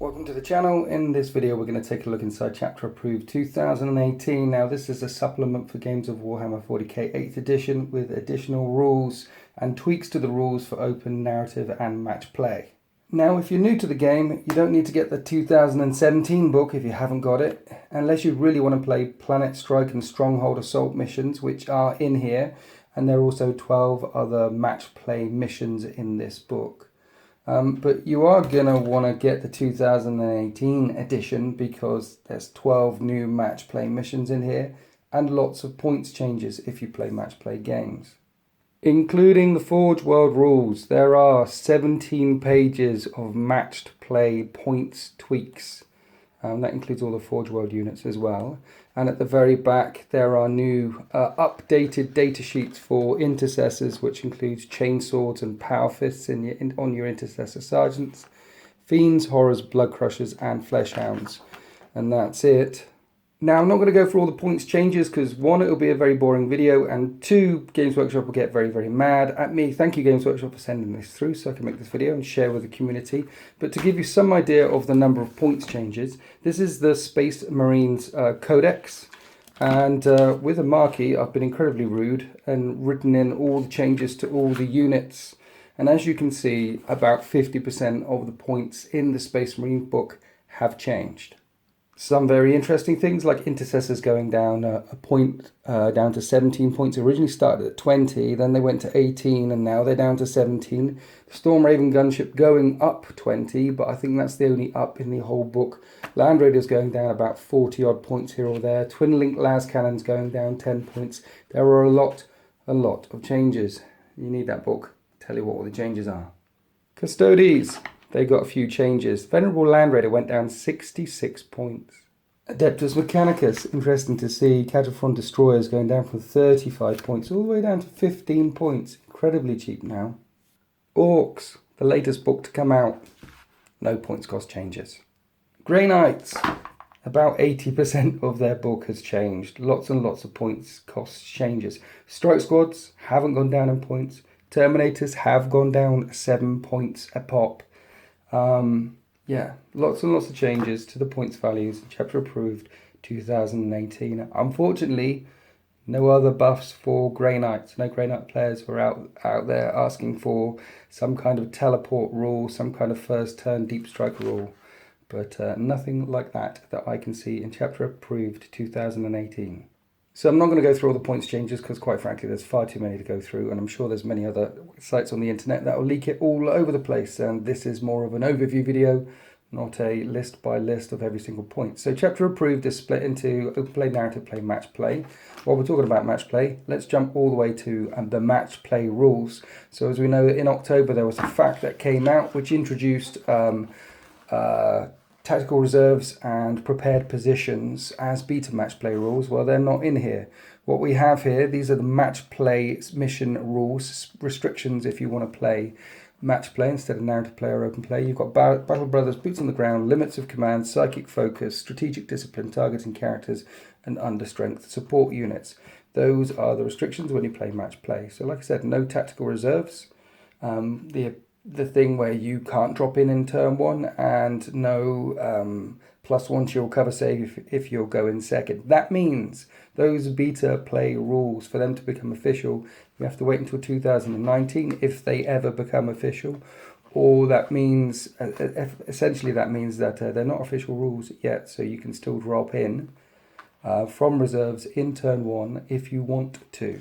Welcome to the channel. In this video we're going to take a look inside Chapter Approved 2018. Now this is a supplement for Games of Warhammer 40k 8th edition with additional rules and tweaks to the rules for open narrative and match play. Now if you're new to the game, you don't need to get the 2017 book if you haven't got it, unless you really want to play Planet Strike and Stronghold Assault missions, which are in here, and there are also 12 other match play missions in this book. But you are going to want to get the 2018 edition because there's 12 new match play missions in here and lots of points changes if you play match play games. Including the Forge World rules, there are 17 pages of matched play points tweaks. That includes all the Forge World units as well. And at the very back there are new updated data sheets for intercessors, which includes chainswords and power fists on your intercessor sergeants, fiends, horrors, blood crushers and flesh hounds. And that's it. Now I'm not going to go through all the points changes because one, it'll be a very boring video, and two, Games Workshop will get very mad at me. Thank you Games Workshop for sending this through so I can make this video and share with the community. But to give you some idea of the number of points changes, this is the Space Marines Codex, and with a marquee I've been incredibly rude and written in all the changes to all the units, and as you can see about 50% of the points in the Space Marine book have changed. Some very interesting things like intercessors going down a point, down to 17 points. Originally started at 20, then they went to 18, and now they're down to 17. The Storm Raven gunship going up 20, but I think that's the only up in the whole book. Land Raiders going down about 40 odd points here or there. Twin Link las cannons going down 10 points. There are a lot of changes. You need that book to tell you what all the changes are. Custodes. They got a few changes. Venerable Land Raider went down 66 points. Adeptus Mechanicus, interesting to see. Cataphrone Destroyers going down from 35 points all the way down to 15 points. Incredibly cheap now. Orcs, the latest book to come out. No points cost changes. Grey Knights, about 80% of their book has changed. Lots and lots of points cost changes. Strike Squads haven't gone down in points. Terminators have gone down 7 points a pop. Yeah, lots and lots of changes to the points values in Chapter Approved 2018. Unfortunately, no other buffs for Grey Knights. No Grey Knight players were out there asking for some kind of teleport rule, some kind of first turn deep strike rule. But nothing like that I can see in Chapter Approved 2018. So I'm not going to go through all the points changes because quite frankly there's far too many to go through, and I'm sure there's many other sites on the internet that will leak it all over the place, and this is more of an overview video, not a list by list of every single point. So Chapter Approved is split into open play, narrative play, match play. While we're talking about match play, let's jump all the way to the match play rules. So as we know, in October there was a fact that came out which introduced tactical reserves and prepared positions as beta match play rules. Well, they're not in here. What we have here, these are the match play mission rules, restrictions if you want to play match play instead of narrative play or open play. You've got Battle Brothers, boots on the ground, limits of command, psychic focus, strategic discipline, targeting characters, and under strength support units. Those are the restrictions when you play match play. So like I said, no tactical reserves. The thing where you can't drop in turn one, and no +1 shield cover save if you'll go in second. That means those beta play rules, for them to become official, you have to wait until 2019 if they ever become official, or that means, essentially that means that they're not official rules yet, so you can still drop in from reserves in turn one if you want to.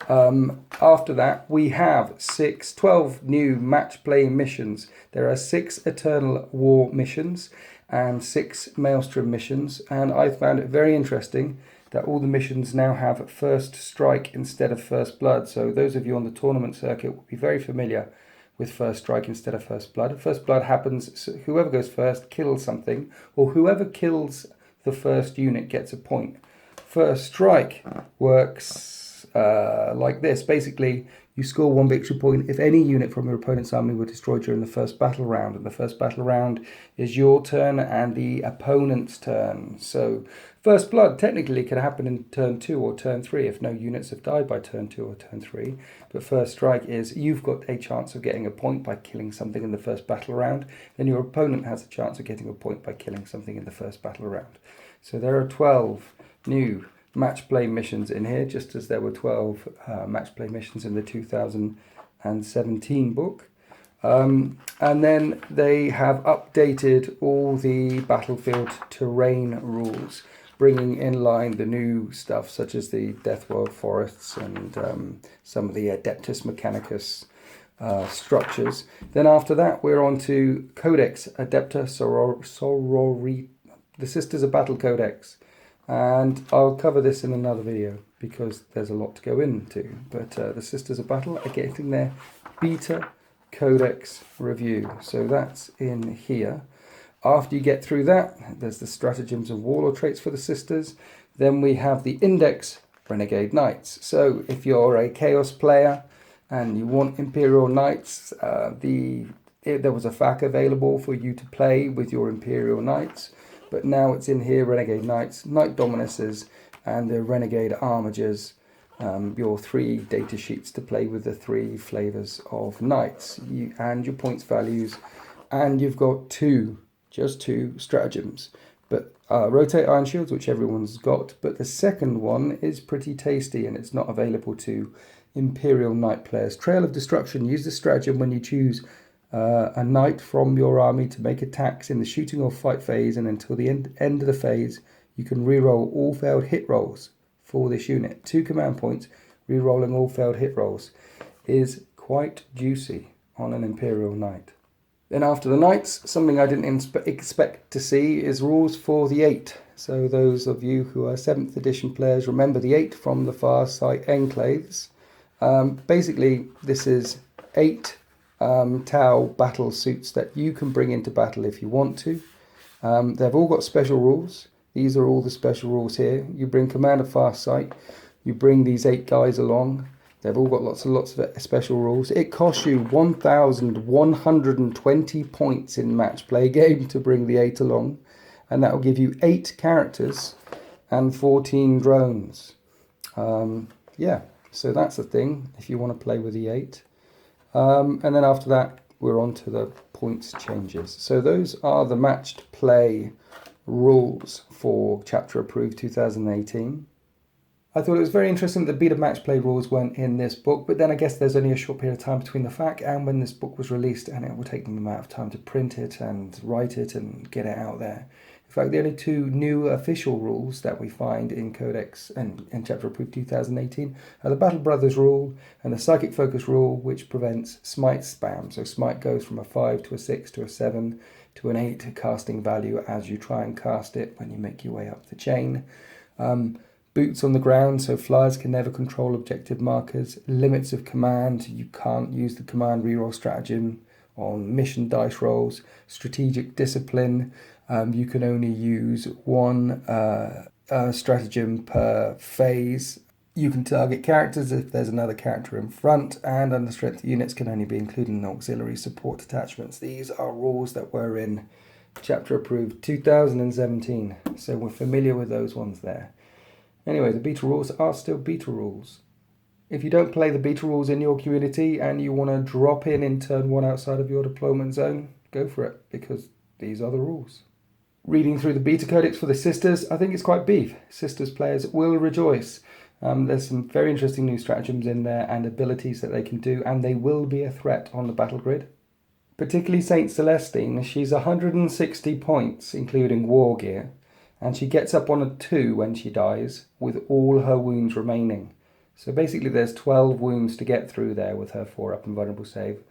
After that, we have 12 new match play missions. There are 6 Eternal War missions and 6 Maelstrom missions, and I found it very interesting that all the missions now have first strike instead of first blood. So those of you on the tournament circuit will be very familiar with first strike instead of first blood. First blood happens, so whoever goes first kills something, or whoever kills the first unit gets a point. First strike works like this. Basically, you score 1 victory point if any unit from your opponent's army were destroyed during the first battle round, and the first battle round is your turn and the opponent's turn. So First Blood technically can happen in turn 2 or turn 3 if no units have died by turn 2 or turn 3. But First Strike is you've got a chance of getting a point by killing something in the first battle round. Then your opponent has a chance of getting a point by killing something in the first battle round. So there are 12 new match play missions in here, just as there were 12 match play missions in the 2017 book. And then they have updated all the battlefield terrain rules, bringing in line the new stuff such as the Deathworld forests and some of the Adeptus Mechanicus structures. Then after that we're on to Codex Adepta Sorori, the Sisters of Battle Codex. And I'll cover this in another video because there's a lot to go into. But the Sisters of Battle are getting their beta Codex review. So that's in here. After you get through that, there's the Stratagems and Warlord traits for the Sisters. Then we have the Index Renegade Knights. So if you're a Chaos player and you want Imperial Knights, there was a FAQ available for you to play with your Imperial Knights. But now it's in here, Renegade Knights, Knight Dominuses, and the Renegade Armigers. Your 3 data sheets to play with the 3 flavors of Knights and your points values. And you've got just two stratagems, but rotate iron shields, which everyone's got, but the second one is pretty tasty and it's not available to Imperial Knight players. Trail of Destruction. Use the stratagem when you choose a knight from your army to make attacks in the shooting or fight phase, and until the end of the phase you can reroll all failed hit rolls for this unit. 2 command points. Rerolling all failed hit rolls is quite juicy on an Imperial Knight. Then after the Knights, something I didn't expect to see is rules for the 8. So those of you who are 7th edition players remember the 8 from the Far Sight Enclaves. Basically, this is 8 Tau battle suits that you can bring into battle if you want to. They've all got special rules. These are all the special rules here. You bring Command of Far Sight. You bring these 8 guys along. They've all got lots and lots of special rules. It costs you 1,120 points in match play game to bring the 8 along. And that will give you 8 characters and 14 drones. Yeah, so that's a thing if you want to play with the 8. And then after that, we're on to the points changes. So those are the matched play rules for Chapter Approved 2018. I thought it was very interesting that the beta match play rules weren't in this book, but then I guess there's only a short period of time between the FAQ and when this book was released, and it will take them an amount of time to print it and write it and get it out there. In fact, the only 2 new official rules that we find in Codex and in Chapter Approved 2018 are the Battle Brothers rule and the Psychic Focus rule, which prevents Smite spam. So Smite goes from a 5 to a 6 to a 7 to an 8 casting value as you try and cast it when you make your way up the chain. Boots on the ground, so flyers can never control objective markers. Limits of command, you can't use the command reroll stratagem on mission dice rolls. Strategic discipline, you can only use 1 stratagem per phase. You can target characters if there's another character in front, and under strength units can only be included in auxiliary support attachments. These are rules that were in Chapter Approved 2017, so we're familiar with those ones there. Anyway, the beta rules are still beta rules. If you don't play the beta rules in your community and you want to drop in turn 1 outside of your deployment zone, go for it, because these are the rules. Reading through the beta codex for the Sisters, I think it's quite beef. Sisters players will rejoice. There's some very interesting new stratagems in there and abilities that they can do, and they will be a threat on the battle grid. Particularly Saint Celestine, she's 160 points, including war gear. And she gets up on a 2 when she dies, with all her wounds remaining. So basically there's 12 wounds to get through there with her 4 up and vulnerable save.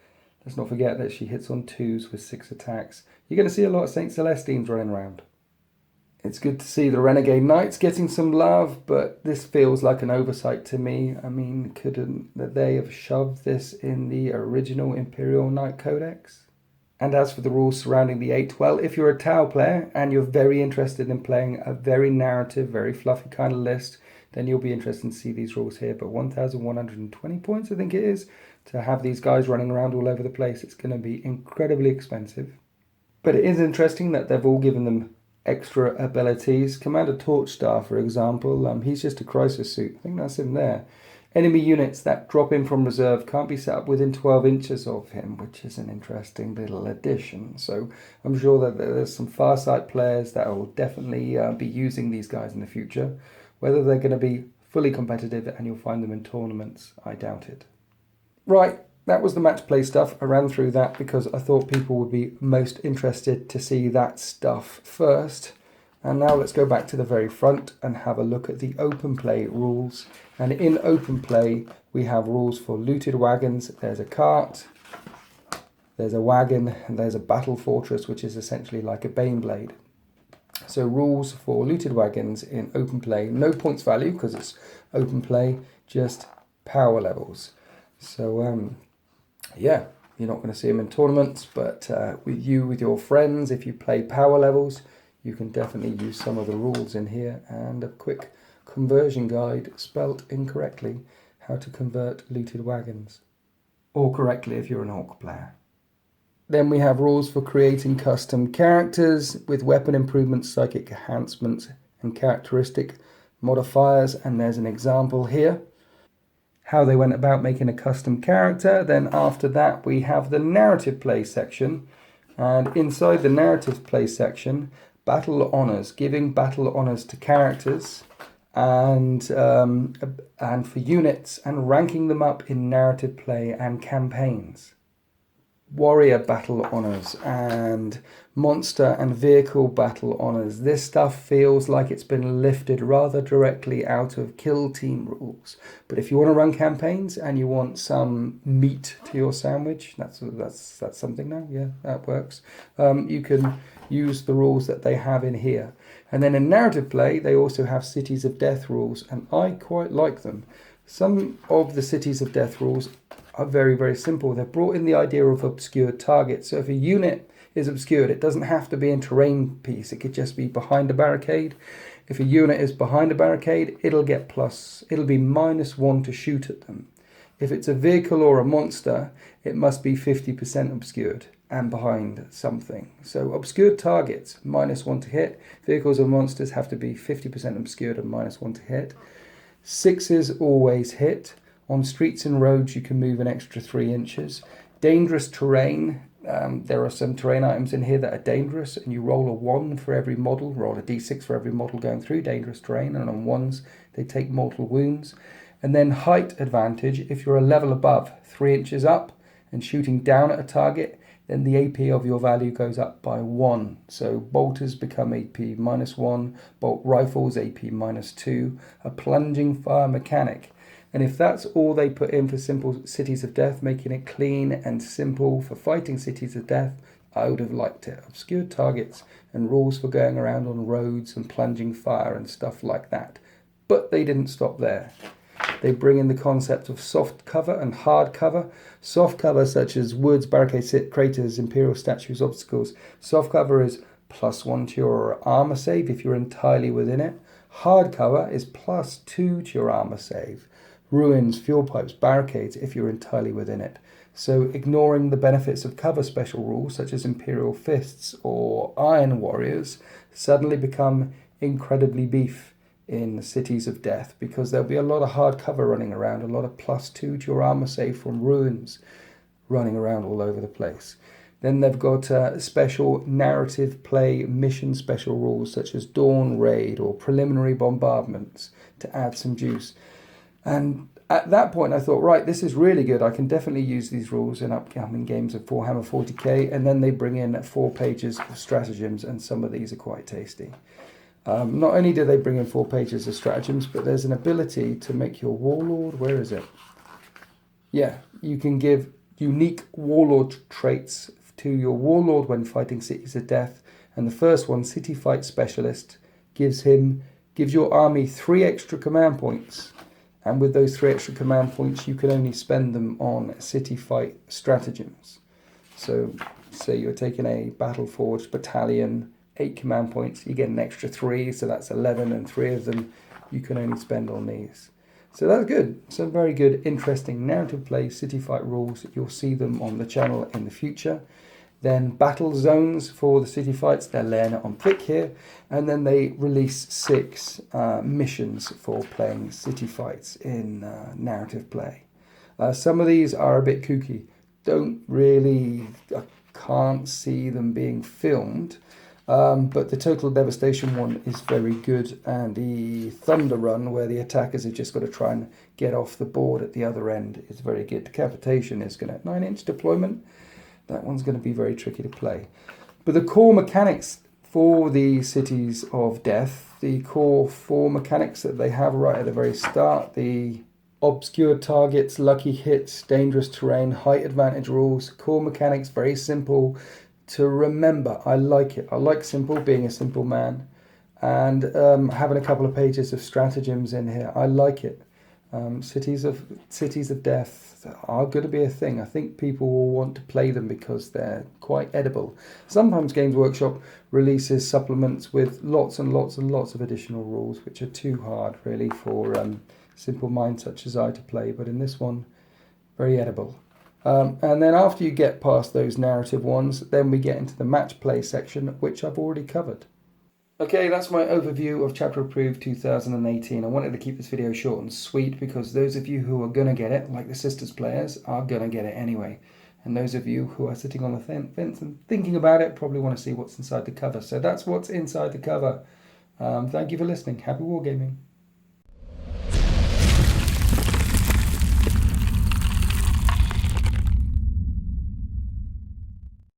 Let's not forget that she hits on 2s with 6 attacks. You're going to see a lot of St. Celestines running around. It's good to see the Renegade Knights getting some love, but this feels like an oversight to me. I mean, couldn't they have shoved this in the original Imperial Knight Codex? And as for the rules surrounding the 8, well, if you're a Tau player and you're very interested in playing a very narrative, very fluffy kind of list, then you'll be interested to see these rules here. But 1,120 points, I think it is, to have these guys running around all over the place. It's going to be incredibly expensive. But it is interesting that they've all given them extra abilities. Commander Torchstar, for example, he's just a crisis suit. I think that's him there. Enemy units that drop in from reserve can't be set up within 12 inches of him, which is an interesting little addition. So I'm sure that there's some Farsight players that will definitely be using these guys in the future. Whether they're going to be fully competitive and you'll find them in tournaments, I doubt it. Right, that was the match play stuff. I ran through that because I thought people would be most interested to see that stuff first. And now let's go back to the very front and have a look at the open play rules. And in open play, we have rules for looted wagons. There's a cart, there's a wagon, and there's a battle fortress, which is essentially like a Baneblade. So rules for looted wagons in open play, no points value because it's open play, just power levels. So yeah, you're not going to see them in tournaments, but with your friends, if you play power levels, you can definitely use some of the rules in here, and a quick conversion guide spelt incorrectly, how to convert looted wagons, or correctly if you're an orc player. Then we have rules for creating custom characters with weapon improvements, psychic enhancements, and characteristic modifiers, and there's an example here. How they went about making a custom character. Then after that we have the narrative play section, and inside the narrative play section, battle honors, giving battle honors to characters and for units, and ranking them up in narrative play and campaigns. Warrior battle honors and monster and vehicle battle honors. This stuff feels like it's been lifted rather directly out of kill team rules. But if you want to run campaigns and you want some meat to your sandwich, that's something now. Yeah, that works. You can use the rules that they have in here. And then in narrative play, they also have Cities of Death rules, and I quite like them. Some of the Cities of Death rules are very, very simple. They've brought in the idea of obscured targets. So if a unit is obscured, it doesn't have to be in terrain piece. It could just be behind a barricade. If a unit is behind a barricade, it'll be -1 to shoot at them. If it's a vehicle or a monster, it must be 50% obscured and behind something. So obscured targets, -1 to hit. Vehicles or monsters have to be 50% obscured and -1 to hit. 6s always hit. On streets and roads, you can move an extra 3 inches. Dangerous terrain. There are some terrain items in here that are dangerous, and you roll a 1 for every model, roll a d6 for every model going through dangerous terrain, and on 1s, they take mortal wounds. And then height advantage. If you're a level above 3 inches up and shooting down at a target, then the AP of your value goes up by 1. So bolters become AP -1, bolt rifles AP -2, a plunging fire mechanic. And if that's all they put in for simple Cities of Death, making it clean and simple for fighting Cities of Death, I would have liked it. Obscured targets and rules for going around on roads and plunging fire and stuff like that. But they didn't stop there. They bring in the concept of soft cover and hard cover. Soft cover such as woods, barricades, craters, imperial statues, obstacles. Soft cover is +1 to your armor save if you're entirely within it. Hard cover is +2 to your armor save. Ruins, fuel pipes, barricades if you're entirely within it. So ignoring the benefits of cover special rules such as Imperial Fists or Iron Warriors suddenly become incredibly beef in Cities of Death, because there'll be a lot of hard cover running around, a lot of +2 to your armor save from ruins running around all over the place. Then they've got special narrative play mission special rules such as Dawn Raid or Preliminary Bombardments to add some juice. And at that point I thought, right, this is really good. I can definitely use these rules in upcoming games of Warhammer 40k. And then they bring in 4 pages of stratagems, and some of these are quite tasty. Not only do they bring in 4 pages of stratagems, but there's an ability to make your warlord, where is it? Yeah, you can give unique warlord traits to your warlord when fighting Cities of Death. And the first one, City Fight Specialist, gives your army 3 extra command points. And with those 3 extra command points, you can only spend them on City Fight stratagems. So say you're taking a Battle Forged battalion, 8 command points, you get an extra 3, so that's 11, and 3 of them you can only spend on these. So that's good. Some very good, interesting narrative play City Fight rules. You'll see them on the channel in the future. Then battle zones for the city fights, they're laying it on thick here. And then they release 6 missions for playing city fights in narrative play. Some of these are a bit kooky. I can't see them being filmed. But the Total Devastation one is very good, and the Thunder Run, where the attackers have just got to try and get off the board at the other end, is very good. Decapitation is going to 9-inch deployment. That one's going to be very tricky to play. But the core mechanics for the Cities of Death, the core 4 mechanics that they have right at the very start, the obscure targets, lucky hits, dangerous terrain, height advantage rules, core mechanics, very simple to remember. I like it. I like simple, being a simple man, and having a couple of pages of stratagems in here. I like it. Cities of Death are going to be a thing. I think people will want to play them because they're quite edible. Sometimes Games Workshop releases supplements with lots and lots and lots of additional rules, which are too hard really for simple minds such as I to play. But in this one, very edible. And then after you get past those narrative ones, then we get into the match play section, which I've already covered. Okay, that's my overview of Chapter Approved 2018. I wanted to keep this video short and sweet because those of you who are going to get it, like the Sisters players, are going to get it anyway. And those of you who are sitting on the fence and thinking about it probably want to see what's inside the cover. So that's what's inside the cover. Thank you for listening. Happy wargaming.